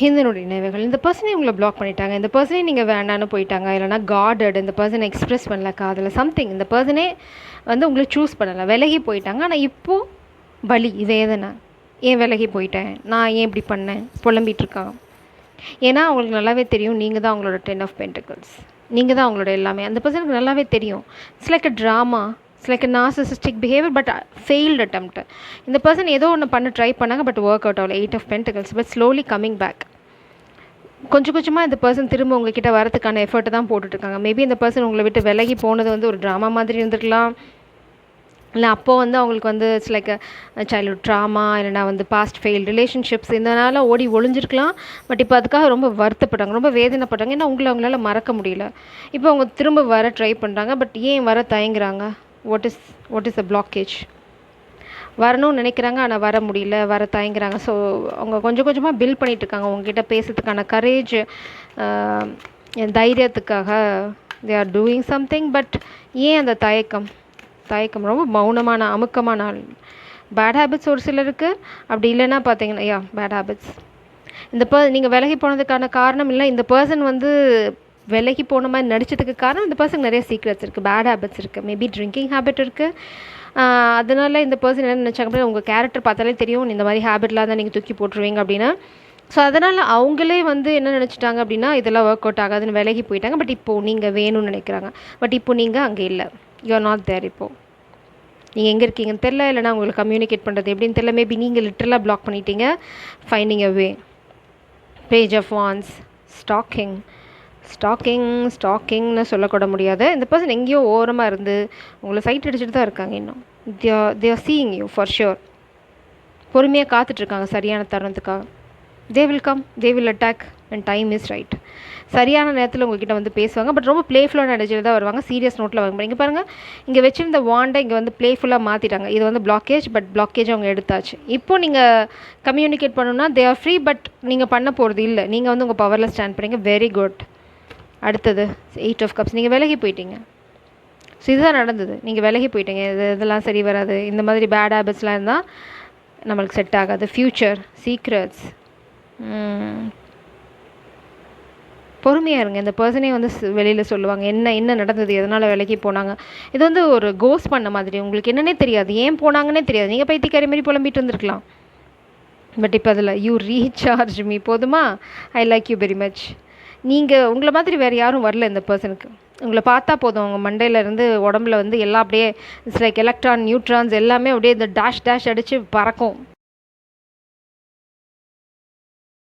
ஹிந்தனுடைய நினைவுகள். இந்த பர்சனே உங்களை பிளாக் பண்ணிட்டாங்க, இந்த பர்சனே நீங்கள் வேண்டான்னு போயிட்டாங்க, இல்லைனா காடட், இந்த பர்சனை எக்ஸ்ப்ரெஸ் பண்ணல காதல, சம்திங் இந்த பர்சனே வந்து உங்களை சூஸ் பண்ணலை, விலகி போயிட்டாங்க. ஆனால் இப்போது வலி வேதனை, ஏன் விலகி போயிட்டேன், நான் ஏன் இப்படி பண்ணேன், புலம்பிகிட்ருக்காங்க. ஏன்னா அவங்களுக்கு நல்லாவே தெரியும் நீங்கள் தான் அவங்களோட 10 ஆஃப் பென்டிகல்ஸ், நீங்கள் தான் அவங்களோட எல்லாமே. அந்த பர்சனுக்கு நல்லாவே தெரியும். It's like a drama, it's like a narcissistic behaviour, but failed attempt. இந்த பர்சன் ஏதோ ஒன்று பண்ண ட்ரை பண்ணாங்க, பட் ஒர்க் அவுட் ஆகல. 8 of pentacles, but slowly coming back. கொஞ்சம் கொஞ்சமாக இந்த பர்சன் திரும்ப உங்ககிட்ட வரதுக்கான எஃபர்ட்டை தான் போட்டுட்ருக்காங்க. மேபி இந்த பர்சன் உங்களை விட்டு விலகி போனது வந்து ஒரு ட்ராமா மாதிரி இருந்திருக்கலாம், இல்லை அப்போது வந்து அவங்களுக்கு வந்து இட்ஸ் லைக் சைல்ட்ஹுட் ட்ராமா, இல்லைனா வந்து பாஸ்ட் ஃபெயில் ரிலேஷன்ஷிப்ஸ், இதனால் ஓடி ஒளிஞ்சிருக்கலாம். பட் இப்போ அதுக்காக ரொம்ப வருத்தப்பட்டாங்க, ரொம்ப வேதனைப்பட்டாங்க. ஏன்னா அவங்களால மறக்க முடியல. இப்போ அவங்க திரும்ப வர ட்ரை பண்ணுறாங்க, பட் ஏன் வர தயங்குறாங்க? What is the blockage? வரணும்னு நினைக்கிறாங்க, ஆனால் வர முடியல, வர தயங்குறாங்க. ஸோ அவங்க கொஞ்சம் கொஞ்சமாக பில்ட் பண்ணிகிட்ருக்காங்க உங்ககிட்ட பேசுறதுக்கான கரேஜ், தைரியத்துக்காக they are doing something. But ஏன் அந்த தயக்கம்? ரொம்ப மௌனமான அமுக்கமான ஆள். பேட் ஹேபிட்ஸ் ஒரு சிலருக்கு, அப்படி இல்லைன்னா பார்த்தீங்கன்னா பேட் ஹேபிட்ஸ். இந்த நீங்கள் விலகி போனதுக்கான காரணம் இல்லை, இந்த பர்சன் வந்து விலகி போன மாதிரி நடித்ததுக்கு காரணம் இந்த பர்சனுக்கு நிறைய சீக்ரெட்ஸ் இருக்குது, பேட் ஹேபிட்ஸ் இருக்குது, மேபி ட்ரிங்கிங் ஹேபிட் இருக்குது. அதனால் இந்த பர்சன் என்ன நினச்சாங்க அப்படின்னா, உங்கள் கேரக்டர் பார்த்தாலே தெரியும் இந்த மாதிரி ஹேபிட்லாம் தான் நீங்கள் தூக்கி போட்டுருவீங்க அப்படின்னா. ஸோ அதனால் அவங்களே வந்து என்ன நினச்சிட்டாங்க அப்படின்னா, இதெல்லாம் ஒர்க் அவுட் ஆகாதுன்னு விலகி போயிட்டாங்க. பட் இப்போது நீங்கள் வேணும்னு நினைக்கிறாங்க. பட் இப்போ நீங்கள் அங்கே இல்லை, யூ ஆர் நாட் தேர். இப்போது நீங்கள் எங்கே இருக்கீங்கன்னு தெரில, இல்லைனா உங்களுக்கு கம்யூனிகேட் பண்ணுறது எப்படின்னு தெரில. மேபி நீங்கள் லிட்டரலாக பிளாக் பண்ணிட்டீங்க. Finding a way. Page of வான்ஸ், ஸ்டாக்கிங்னு சொல்லக்கூட முடியாது. இந்த பர்சன் எங்கேயோ ஓரமாக இருந்து உங்களை சைட் அடிச்சுட்டு தான் இருக்காங்க. இன்னும் they are seeing you for sure. பொறுமையாக காத்துட்ருக்காங்க சரியான தருணத்துக்காக. They will come, they will attack and time is right. சரியான நேரத்தில் உங்கள்கிட்ட வந்து பேசுவாங்க. பட் ரொம்ப ப்ளேஃபுல்லான எனர்ஜியில் தான் வருவாங்க, சீரியஸ் நோட்டில் வாங்க. இங்கே பாருங்கள், இங்கே வச்சுருந்த வாண்டை இங்கே வந்து ப்ளேஃபுல்லாக மாற்றிட்டாங்க. இது வந்து பிளாக்கேஜ், பட் பிளாக்கேஜ் அவங்க எடுத்தாச்சு. இப்போது நீங்கள் கம்யூனிகேட் பண்ணணுன்னா தே ஆர் ஃப்ரீ, பட் நீங்கள் பண்ண போகிறது இல்லை. நீங்கள் வந்து உங்கள் பவரில் ஸ்டாண்ட் பண்ணீங்க. Very good. அடுத்தது 8 ஆஃப் கப்ஸ். நீங்கள் விலகி போயிட்டீங்க. ஸோ இதுதான் நடந்தது. நீங்கள் விலகி போயிட்டீங்க. இதெல்லாம் சரி வராது, இந்த மாதிரி பேட் ஹேபிட்ஸ்லாம் இருந்தால் நம்மளுக்கு செட் ஆகாது. Future, secrets. பொறுமையாக இருங்க. இந்த பர்சனே வந்து வெளியில் சொல்லுவாங்க என்ன நடந்தது, எதனால் விலகி போனாங்க. இது வந்து ஒரு கோஸ்ட் பண்ண மாதிரி. உங்களுக்கு என்னன்னே தெரியாது, ஏன் போனாங்கன்னே தெரியாது. நீங்கள் பைத்தியக்காரி மாதிரி புலம்பிட்டு வந்துருக்கலாம். பட் இப்போ அதில் யூ ரீசார்ஜ் மீ, போதுமா? I like you very much. நீங்கள் உங்களை மாதிரி வேறு யாரும் வரல இந்த பர்சனுக்கு. உங்களை பார்த்தா போதும், உங்கள் மண்டையிலேருந்து உடம்புல வந்து எல்லாம் அப்படியே இட்ஸ் லைக் எலக்ட்ரான், நியூட்ரான்ஸ் எல்லாமே அப்படியே இந்த டேஷ் அடித்து பறக்கும்.